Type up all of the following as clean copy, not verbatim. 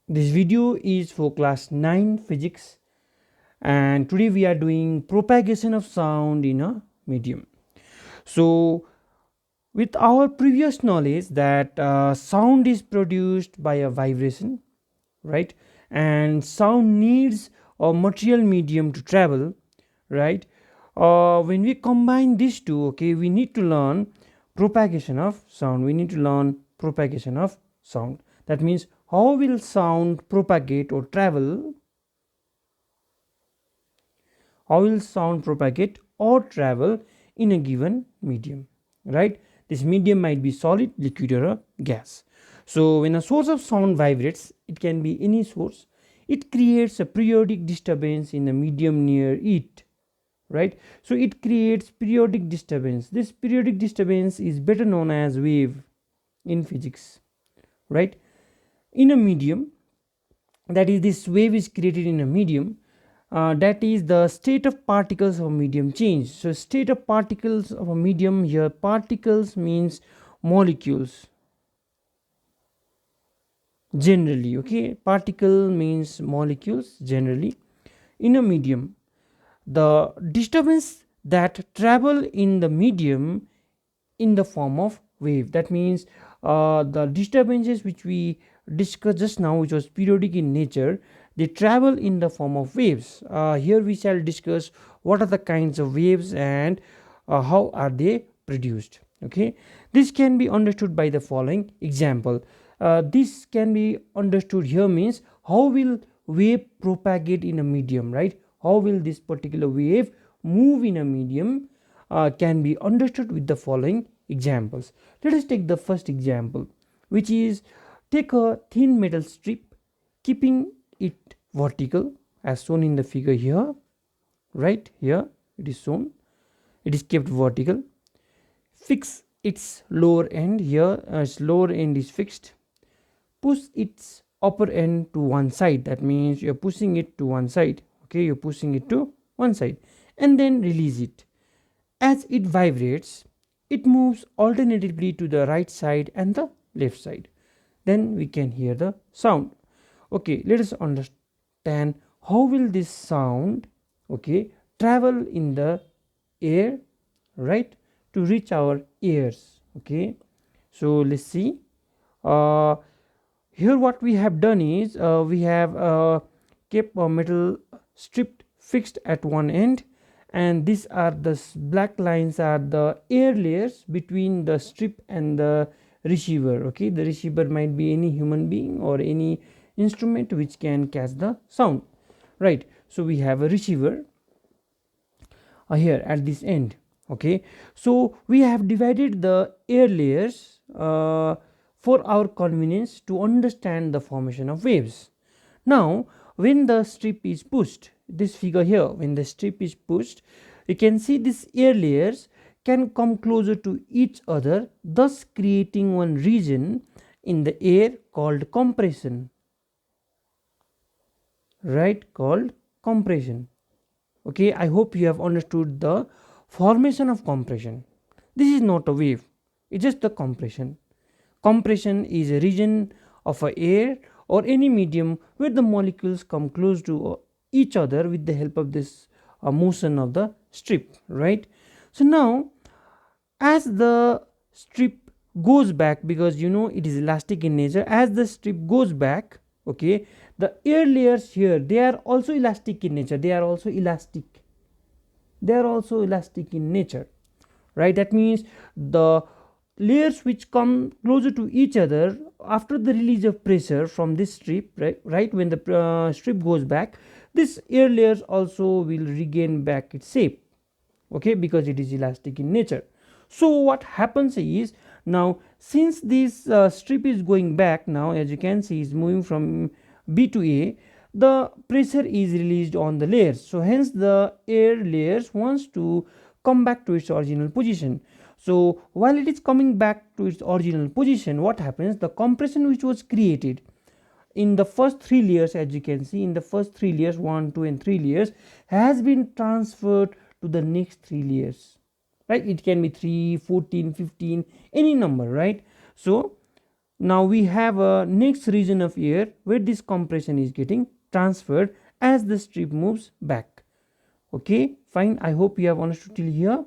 This video is for class 9 physics, and today we are doing propagation of sound in a medium. So with our previous knowledge that sound is produced by a vibration, right, and sound needs a material medium to travel, right. When we combine these two, okay, we need to learn propagation of sound. We need to learn propagation of sound. That means how will sound propagate or travel, how will sound propagate or travel in a given medium, right. This medium might be solid, liquid, or a gas. So when a source of sound vibrates, it can be any source, it creates a periodic disturbance in the medium near it, right. So it creates periodic disturbance. This periodic disturbance is better known as wave in physics, right. In a medium, that is, this wave is created in a medium, that is the state of particles of a medium change. So state of particles of a medium, here particles means molecules generally, okay, particle means molecules generally. In a medium, the disturbance that travel in the medium in the form of wave. That means the disturbances which we discussed just now, which was periodic in nature, they travel in the form of waves. Here we shall discuss what are the kinds of waves and how are they produced, okay. This can be understood by the following example. This can be understood here means how will wave propagate in a medium, right. How will this particular wave move in a medium, can be understood with the following examples. Let us take the first example, which is, take a thin metal strip, keeping it vertical as shown in the figure here, right. Here it is shown, it is kept vertical. Fix its lower end here, its lower end is fixed. Push its upper end to one side. That means you're pushing it to one side, okay, you're pushing it to one side, and then release it. As it vibrates, it moves alternatively to the right side and the left side. Then we can hear the sound. Okay, let us understand how will this sound, okay, travel in the air, right, to reach our ears, okay. So let's see. uh, Here what we have done is, we have kept a metal strip fixed at one end, and these are the black lines are the air layers between the strip and the receiver, okay. The receiver might be any human being or any instrument which can catch the sound, right. So we have a receiver here at this end, okay. So we have divided the air layers for our convenience to understand the formation of waves. Now when the strip is pushed, this figure here, when the strip is pushed, you can see these air layers can come closer to each other, thus creating one region in the air called compression, right, called compression, okay. I hope you have understood the formation of compression. This is not a wave, it's just the compression. Compression is a region of a air or any medium where the molecules come close to each other with the help of this motion of the strip, right. So now as the strip goes back, because you know it is elastic in nature, as the strip goes back, okay, the air layers here, they are also elastic in nature, they are also elastic, they are also elastic in nature, right. That means the layers which come closer to each other after the release of pressure from this strip, right, when the strip goes back, this air layers also will regain back its shape, okay, because it is elastic in nature. So what happens is, now since this strip is going back, now as you can see is moving from B to A, the pressure is released on the layers, so hence the air layers wants to come back to its original position. So while it is coming back to its original position, what happens, the compression which was created in the first three layers, as you can see in the first three layers, 1, 2 and 3 layers, has been transferred to the next three layers, right. It can be 3, 14, 15, any number, right. So Now we have a next region of air where this compression is getting transferred as the strip moves back. Okay, fine, I hope you have understood till here.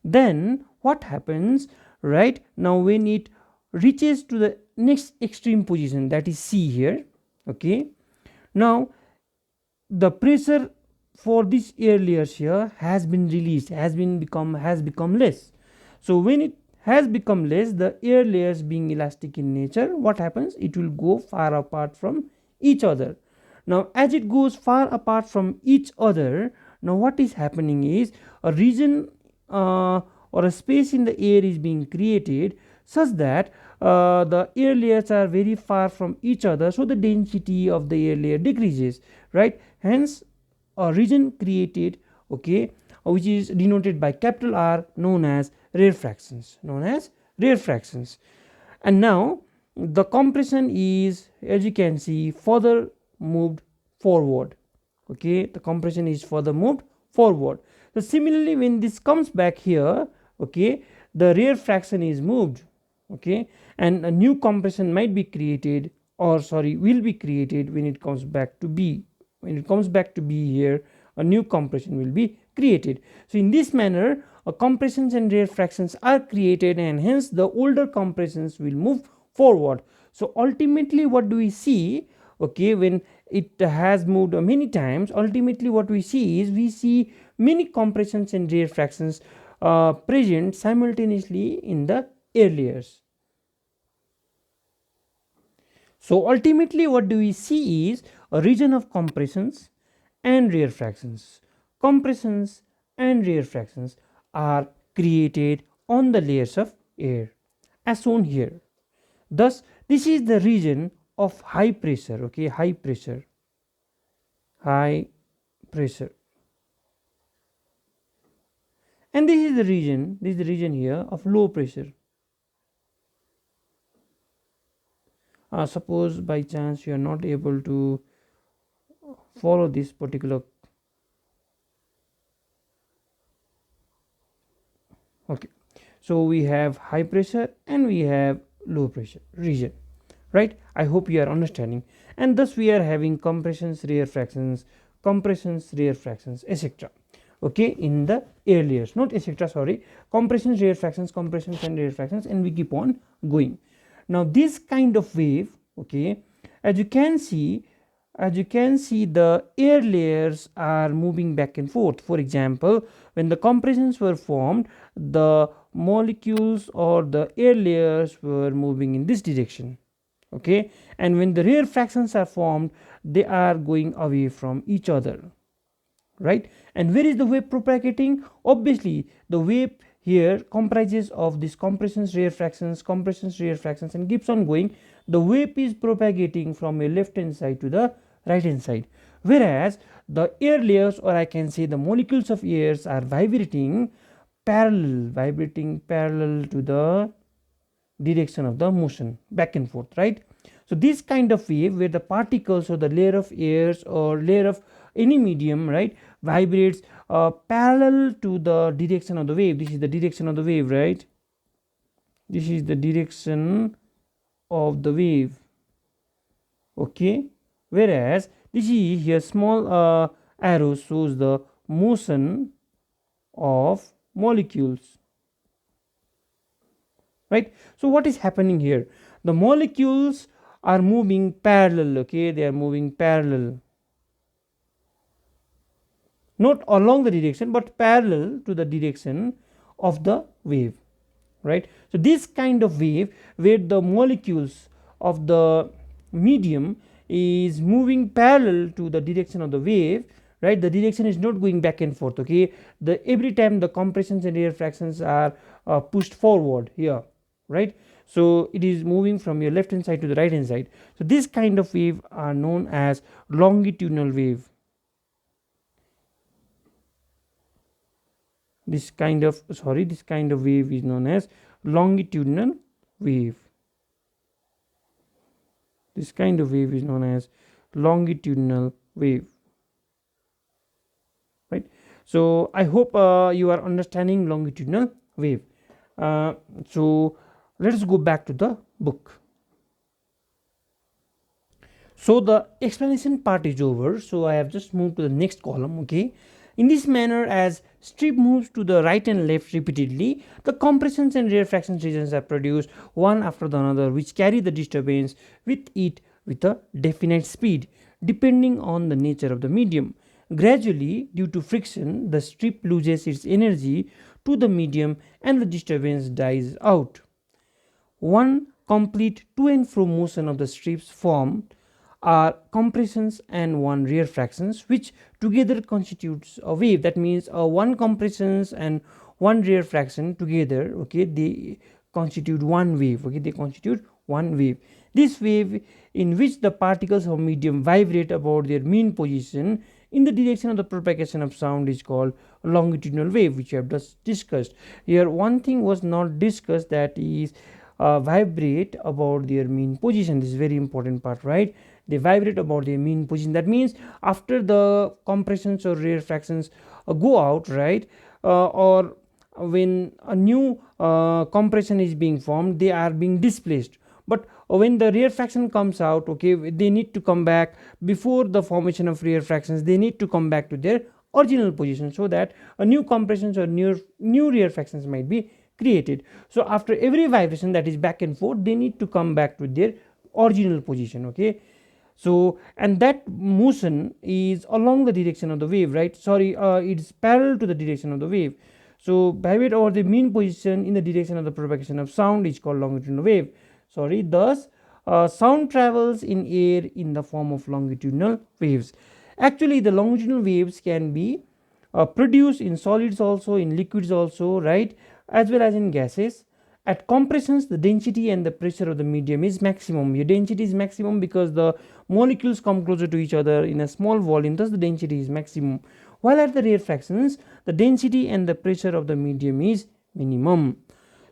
Then what happens, right now, when it reaches to the next extreme position, that is C here. Okay, now the pressure for this air layers here has been released, has become less. So when it has become less, the air layers being elastic in nature, what happens, it will go far apart from each other. Now as it goes far apart from each other, now what is happening is a region or a space in the air is being created such that the air layers are very far from each other, so the density of the air layer decreases, right. Hence a region created, okay, which is denoted by capital R, known as rarefactions, and now the compression is, as you can see, further moved forward. Okay, the compression is further moved forward. So similarly, when this comes back here, okay, the rarefaction is moved, okay, and a new compression might be created, or sorry, will be created when it comes back to B. When it comes back to B here, a new compression will be created. So in this manner, compressions and rarefactions are created, and hence the older compressions will move forward. So ultimately what do we see, okay, when it has moved many times, ultimately what we see is, we see many compressions and rarefactions present simultaneously in the air layers. So ultimately what do we see is a region of compressions and rarefactions. Compressions and rarefactions are created on the layers of air as shown here. Thus this is the region of high pressure, okay, high pressure, and this is the region here of low pressure. Suppose by chance you are not able to follow this particular, okay, so we have high pressure and we have low pressure region, right. I hope you are understanding, and thus we are having compressions, rarefactions, etc, okay, in the air layers, not etc, sorry, compressions, rarefactions, compressions and rarefactions, and we keep on going. Now this kind of wave, okay, as you can see, the air layers are moving back and forth. For example, when the compressions were formed, the molecules or the air layers were moving in this direction, okay, and when the rarefactions are formed, they are going away from each other, right. And where is the wave propagating? Obviously the wave here comprises of these compressions, rarefactions, and keeps on going. The wave is propagating from a left hand side to the right hand side, whereas the air layers, or I can say the molecules of airs, are vibrating parallel to the direction of the motion, back and forth, right. So this kind of wave, where the particles or the layer of airs or layer of any medium, right, vibrates parallel to the direction of the wave. This is the direction of the wave, right. This is the direction of the wave, okay, whereas this is here small arrow shows the motion of molecules, right. So what is happening here? The molecules are moving parallel, okay, they are moving parallel, not along the direction but parallel to the direction of the wave, right. So this kind of wave, where the molecules of the medium is moving parallel to the direction of the wave, right, the direction is not going back and forth, okay, the every time the compressions and rarefactions are pushed forward here, right. So it is moving from your left hand side to the right hand side. So this kind of wave are known as longitudinal wave. This kind of wave is known as longitudinal wave. This kind of wave is known as longitudinal wave, right. So I hope you are understanding longitudinal wave. So let us go back to the book. So the explanation part is over, so I have just moved to the next column. Okay, in this manner, as strip moves to the right and left repeatedly, the compressions and rarefactions regions are produced one after the another, which carry the disturbance with it with a definite speed depending on the nature of the medium. Gradually, due to friction, the strip loses its energy to the medium and the disturbance dies out. One complete to and fro motion of the strips formed are compressions and one rarefactions, which together constitutes a wave. That means one compressions and one rarefaction together, okay, they constitute one wave. Okay, they constitute one wave. This wave, in which the particles of medium vibrate about their mean position in the direction of the propagation of sound, is called longitudinal wave, which we have just discussed. Here one thing was not discussed, that is vibrate about their mean position. This is very important part, right? They vibrate about their mean position. That means after the compressions or rarefactions go out, right, or when a new compression is being formed, they are being displaced. But when the rarefaction comes out, okay, they need to come back. Before the formation of rarefactions, they need to come back to their original position, so that a new compressions or new rarefactions might be created. So after every vibration, that is back and forth, they need to come back to their original position. Okay, so and that motion is along the direction of the wave, right? Sorry, it's parallel to the direction of the wave. So vibrate over the mean position in the direction of the propagation of sound is called longitudinal wave. Sorry, thus sound travels in air in the form of longitudinal waves. Actually, the longitudinal waves can be produced in solids also, in liquids also, right, as well as in gases. At compressions, the density and the pressure of the medium is maximum. Your density is maximum because the molecules come closer to each other in a small volume, thus the density is maximum. While at the rarefactions, the density and the pressure of the medium is minimum.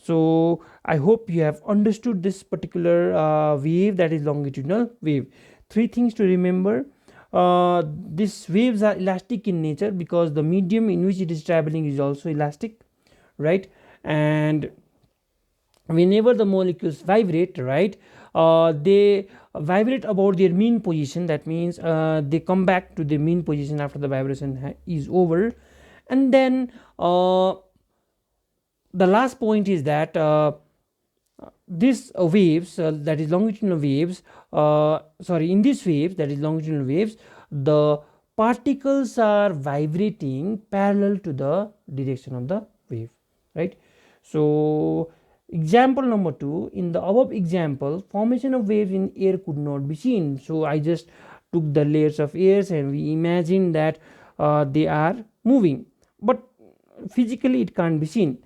So I hope you have understood this particular wave, that is longitudinal wave. Three things to remember. These waves are elastic in nature because the medium in which it is traveling is also elastic, right? And whenever the molecules vibrate, right, they vibrate about their mean position. That means they come back to the mean position after the vibration is over. And then the last point is that these waves, that is longitudinal waves, sorry, in these waves, that is longitudinal waves, the particles are vibrating parallel to the direction of the wave, right? So example number 2, in the above example, formation of waves in air could not be seen. So I just took the layers of airs and we imagine that they are moving, but physically it can't be seen.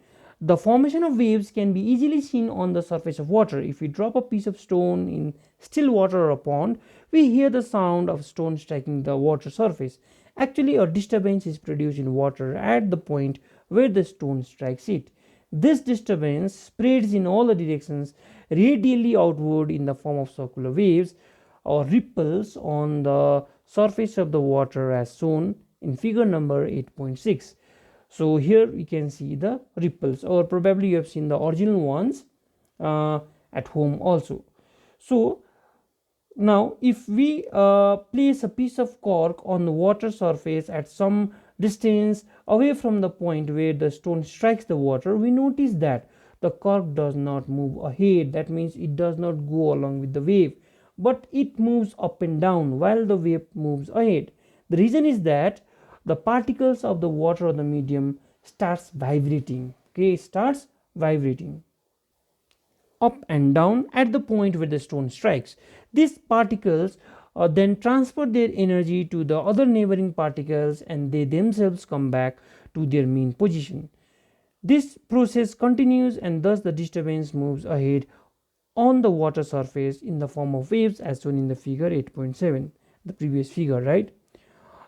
The formation of waves can be easily seen on the surface of water. If we drop a piece of stone in still water or a pond, we hear the sound of stone striking the water surface. Actually, a disturbance is produced in water at the point where the stone strikes it. This disturbance spreads in all the directions radially outward in the form of circular waves or ripples on the surface of the water, as shown in figure number 8.6. So here we can see the ripples, or probably you have seen the original ones at home also. So now if we place a piece of cork on the water surface at some distance away from the point where the stone strikes the water, we notice that the cork does not move ahead. That means it does not go along with the wave, but it moves up and down while the wave moves ahead. The reason is that the particles of the water or the medium starts vibrating. Okay, starts vibrating up and down at the point where the stone strikes. These particles then transfer their energy to the other neighboring particles and they themselves come back to their mean position. This process continues and thus the disturbance moves ahead on the water surface in the form of waves, as shown in the figure 8.7, the previous figure, right?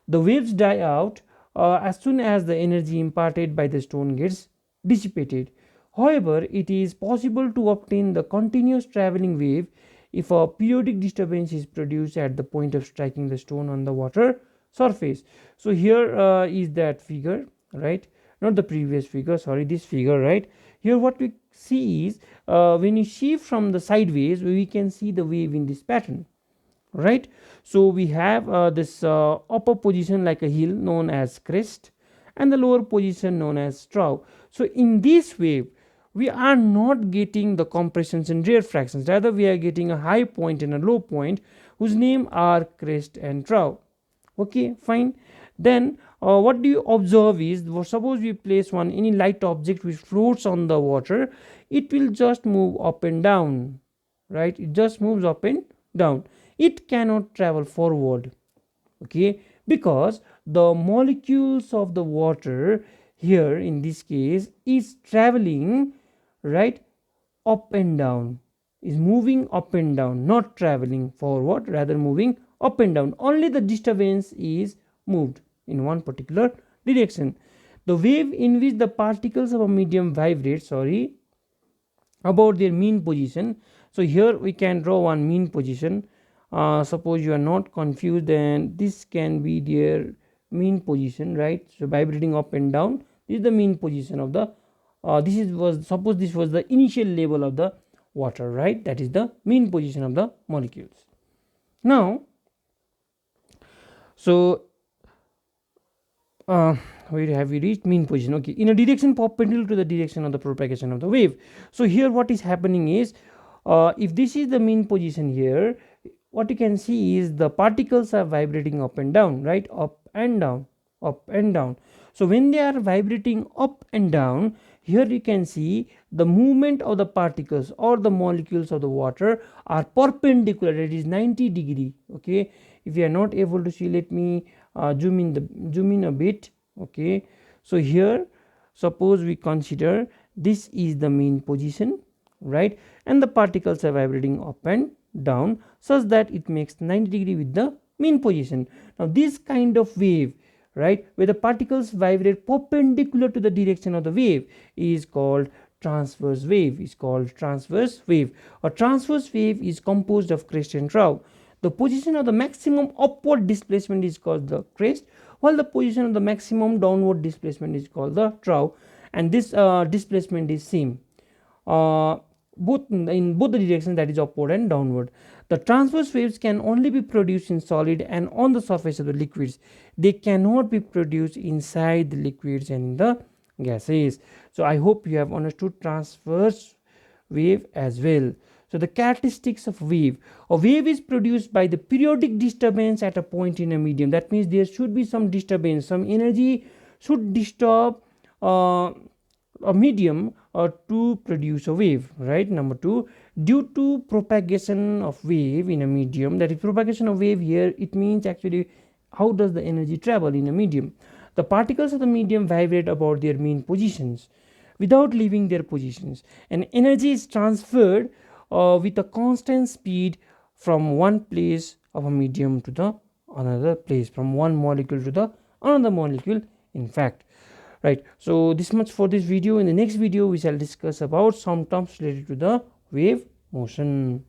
The waves die out as soon as the energy imparted by the stone gets dissipated. However, it is possible to obtain the continuous traveling wave if a periodic disturbance is produced at the point of striking the stone on the water surface. So here is that figure, right? Not the previous figure, sorry, this figure, right? Here what we see is when you see from the sideways, we can see the wave in this pattern. right? So we have this upper position like a hill known as crest, and the lower position known as trough. So in this wave we are not getting the compressions and rarefactions, rather we are getting a high point and a low point whose name are crest and trough. Okay, fine. Then what do you observe is, suppose we place one any light object which floats on the water, it will just move up and down, right? It just moves up and down, it cannot travel forward. Okay, because the molecules of the water here in this case is traveling, right, up and down, is moving up and down, not traveling forward, rather moving up and down. Only the disturbance is moved in one particular direction. The wave in which the particles of a medium vibrate, sorry, about their mean position. So here we can draw one mean position. Suppose you are not confused, then this can be their mean position, right? So vibrating up and down, this is the mean position of the this is was suppose this was the initial level of the water, right? That is the mean position of the molecules. Now, so where have we reached? Mean position. Okay, in a direction perpendicular to the direction of the propagation of the wave. So here what is happening is, if this is the mean position here, what you can see is the particles are vibrating up and down, right? Up and down, up and down. So when they are vibrating up and down, here you can see the movement of the particles or the molecules of the water are perpendicular, that is 90-degree. Okay, if you are not able to see, let me zoom in a bit. Okay, so here suppose we consider this is the mean position, right, and the particles are vibrating up and down such that it makes 90-degree with the mean position. Now this kind of wave, right, where the particles vibrate perpendicular to the direction of the wave, is called transverse wave. Is called transverse wave. A transverse wave is composed of crest and trough. The position of the maximum upward displacement is called the crest, while the position of the maximum downward displacement is called the trough, and this displacement is same both in both the directions, that is upward and downward. The transverse waves can only be produced in solid and on the surface of the liquids. They cannot be produced inside the liquids and in the gases. So I hope you have understood transverse wave as well. So the characteristics of wave: a wave is produced by the periodic disturbance at a point in a medium. That means there should be some disturbance, some energy should disturb a medium to produce a wave, right? Number two, due to propagation of wave in a medium, that is propagation of wave here, it means actually how does the energy travel in a medium. The particles of the medium vibrate about their mean positions without leaving their positions, and energy is transferred with a constant speed from one place of a medium to the another place, from one molecule to the another molecule, in fact, right? So this much for this video. In the next video we shall discuss about some terms related to the wave motion.